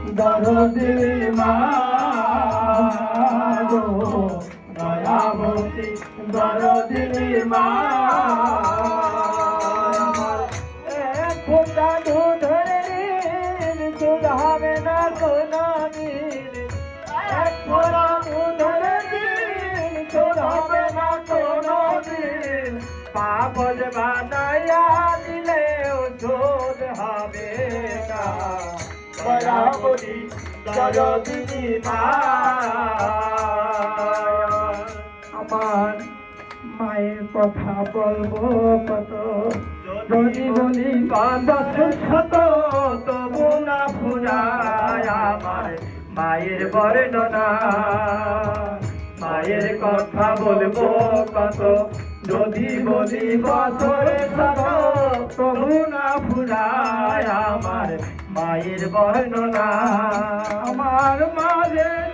দরদি মা গো দয়াবতী দরদি মা ফোটা দুধরে চুলাবে না কোনো দিন এক ফোটা দুধরে চুলাবে না কোনো দিন পাগল বানায়া দিলেও শোধ হবে না দয়াবতী দরদি মা আমার মায়ের কথা বলবো কত যদি বলি বছর শত তবু না ফুরায় আমার মায়ের বর্ণনা মায়ের কথা বলবো কত যদি বলি বছর শত তবু না ফুরায় আমার মায়ের বর্ণনা আমার মায়ের